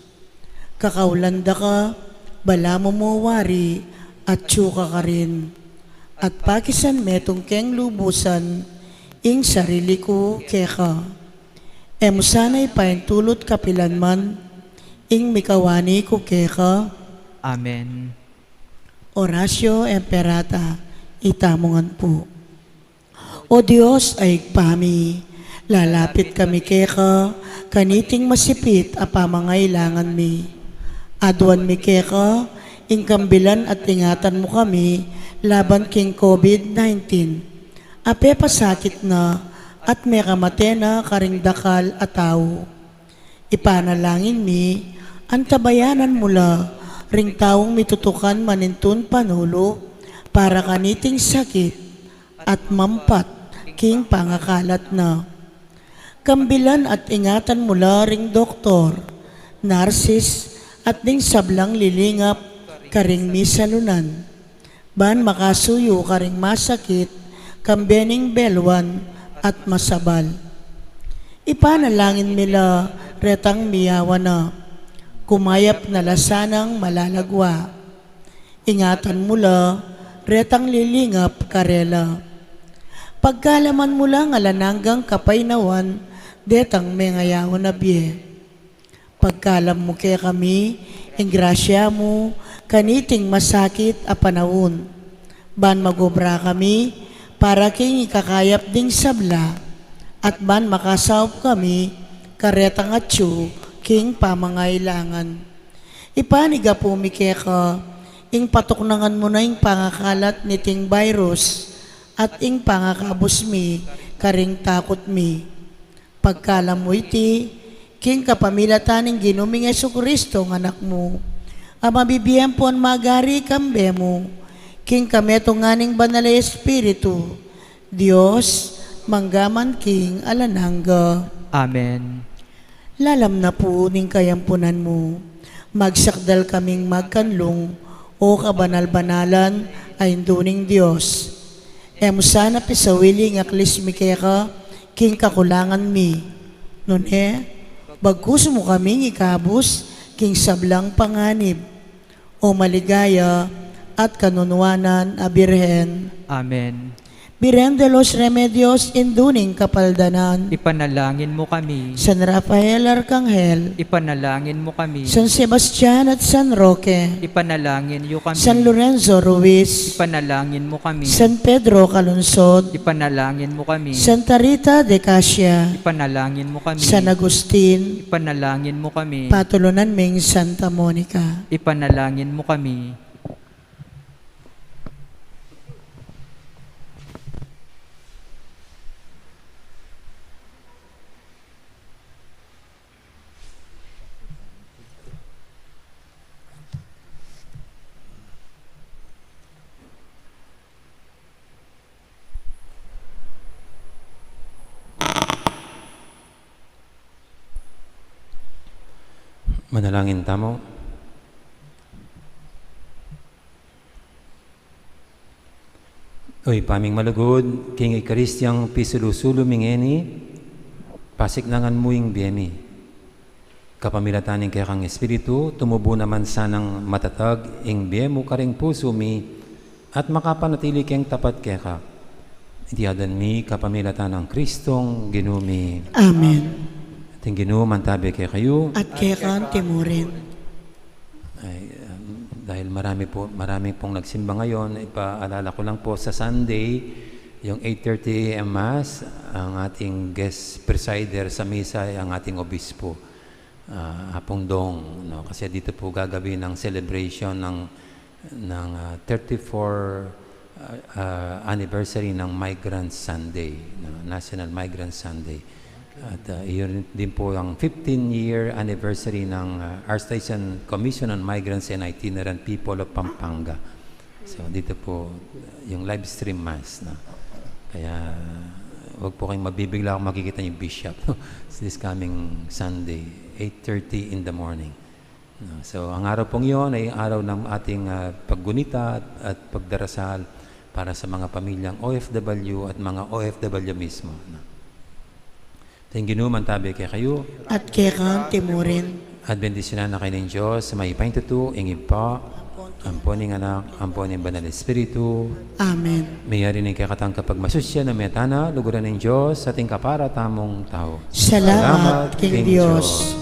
Kakaulanda ka, bala mo wari, at tsuka ka rin. At pakisan metong keng lubusan, ing sarili ko keka. Emo sana'y paintulot kapilan man, ing mikawani ko keka. Amen. Orasyo Emperata, itamongan po. O Diyos ay pami, lalapit kami keka, kaniting masipit a pamangailangan mi. Aduan mi keka, ingkambilan at ingatan mo kami, laban king COVID-19. Ape pasakit na, at may kamate na karingdakal at tao. Ipanalangin mi, antabayanan mula, ring taong mitutukan manintun panulo, para kaniting sakit at mampat king pangakalat na. Kambilan at ingatan mula ring doktor, narsis at ding sablang lilingap, karing misalunan. Ban makasuyo karing masakit, kambening belwan at masabal. Ipanalangin nila retang miyawa na, kumayap na lasanang malalagwa. Ingatan mula, retang lilingap karela. Pagkalaman mula nga lananggang kapaynawan, detang mengayaw na biye. Pagkalam mo kaya kami, ing grasya mo, kaniting masakit a panahon. Ban magobra kami, para king ikakayap ding sabla, at ban makasawp kami, karetang atyo, king pamangailangan. Ipaniga po mikeka, ing patuknangan mo na ing pangakalat ni ting virus, at ing pangakabos mi, karing takot mi. Pagkalam mo iti, king kapamilatan ng ginuming Jesucristo ng anak mo, ang mabibiyang po ang magari kambe mo, king kameto nganing banal Espiritu, Diyos, manggaman king alanangga. Amen. Lalam na po ning kayampunan mo, magsakdal kaming magkanlong, o kabanal-banalan ay induning Diyos. Emo sana pisawili ng aklis mi keka, king kakulangan mi. Nune, bagkus mo kaming ikabos, king sablang panganib, o maligaya at kanunwanan a Birhen. Amen. Virgen de los Remedios Induning Kapaldanan, Ipanalangin mo kami. San Rafael Arcangel, Ipanalangin mo kami. San Sebastian at San Roque, Ipanalangin niyo kami. San Lorenzo Ruiz, Ipanalangin mo kami. San Pedro Calungsod, Ipanalangin mo kami. Santa Rita de Casia, Ipanalangin mo kami. San Agustin, Ipanalangin mo kami. Patulunan Ming Santa Monica. Ipanalangin mo kami. Manalangin tamo. Oy, paming malugod, king Ikaristyang pisulusulo mingeni, pasiklangan mo yung biyemi. Kapamilataning kaya kang espiritu, tumubo naman sanang matatag, ing biyemo karing puso mi, at makapanatili kang tapat kaya ka. Itiadan mi, kapamilatan ng Kristong ginumi. Amen. Ating ginuman tabi kaya kayo. At kaya kang timurin. Ay, dahil marami pong nagsimba ngayon, ipaalala ko lang po sa Sunday, yung 8:30 a.m. Mass, ang ating guest presider sa misa ay ang ating obispo, Apong Dong. No? Kasi dito po gagawin ang celebration ng 34 anniversary ng Migrant Sunday, no? National Migrant Sunday. At iyon din po ang 15-year anniversary ng Archdiocese Commission on Migrants and Itinerant People of Pampanga. So dito po yung live stream mass. No? Kaya huwag po kayong mabibigla kung makikita yung bishop this coming Sunday, 8:30 in the morning. No? So ang araw pong yun ay araw ng ating paggunita at pagdarasal para sa mga pamilyang OFW at mga OFW mismo. No? Thank you naman tabi kay kayo. At kaya kang timurin. At bendisyonan na kayo ng Diyos sa may paintutu, ingib pa, amponing anak, amponing banal espiritu. Amen. Mayari ng kakatang kapag masusya na metana, luguran ng Diyos sa ating kapara tamong tao. Salamat King Diyos.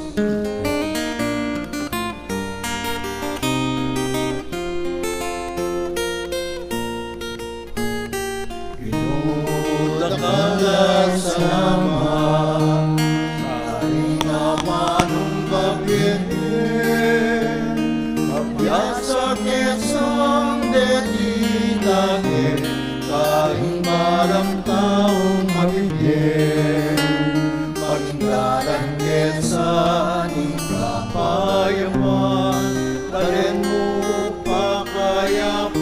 Ginudakalas salamat, saring amanong babyetin, abiyasa kesang detinagin, kahing marang taong mabibyen, paginggalan kesa ni kapayaman, talen mo pakayapan,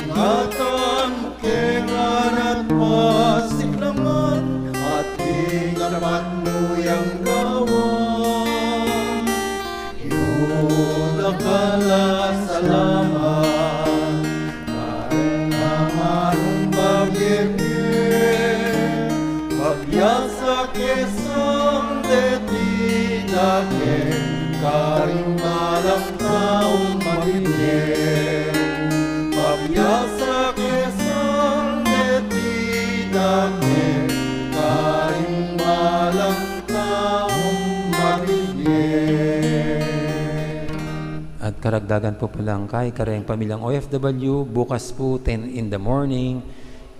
ingatan mo kengan at pasiklangan, at ingatan mo yang gawan. Iudakala salamat, karen amanong babyekin, pagbiasa kesang detinagin, karing malang taong mabibyen, pagbiasa kesang detinagin, karing malang taong mabibyen. At karagdagan po palang kay karayang pamilyang OFW, bukas po 10 in the morning,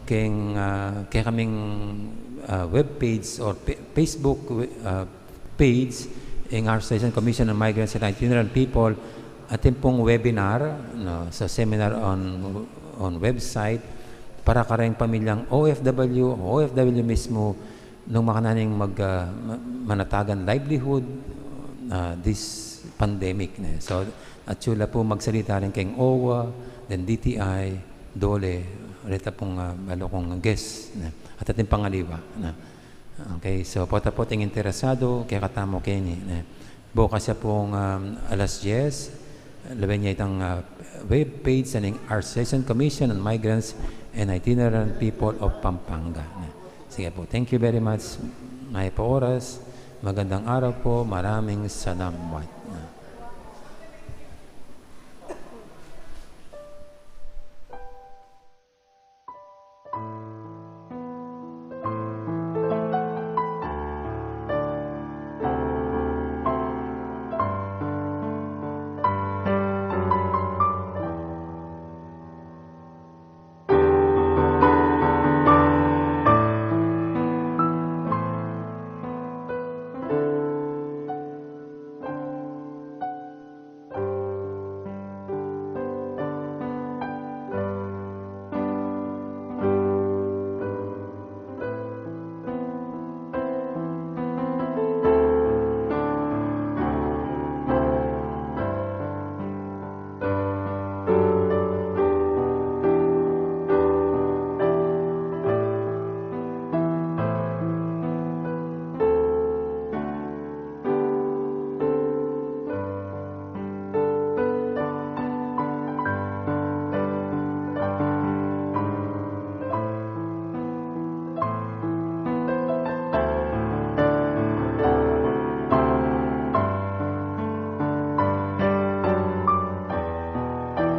kaya kaming webpage or Facebook page ng Archdiocese Commission on Migrants and Itinerant People, atin pong webinar, no, sa seminar on website para karayang pamilyang OFW mismo nung makananing manatagan livelihood this pandemic. So at sila po magsalita rin kayong OWA, then DTI, DOLE, rita pong balokong guest, at ating pangaliwa. Okay, so pota-poting interesado, kaya katamo kenyi. Bukas siya pong alas 10, laban niya itang webpage sa Archdiocese Commission on Migrants and Itinerant People of Pampanga. Sige po, thank you very much. May po oras, magandang araw po, maraming salamat.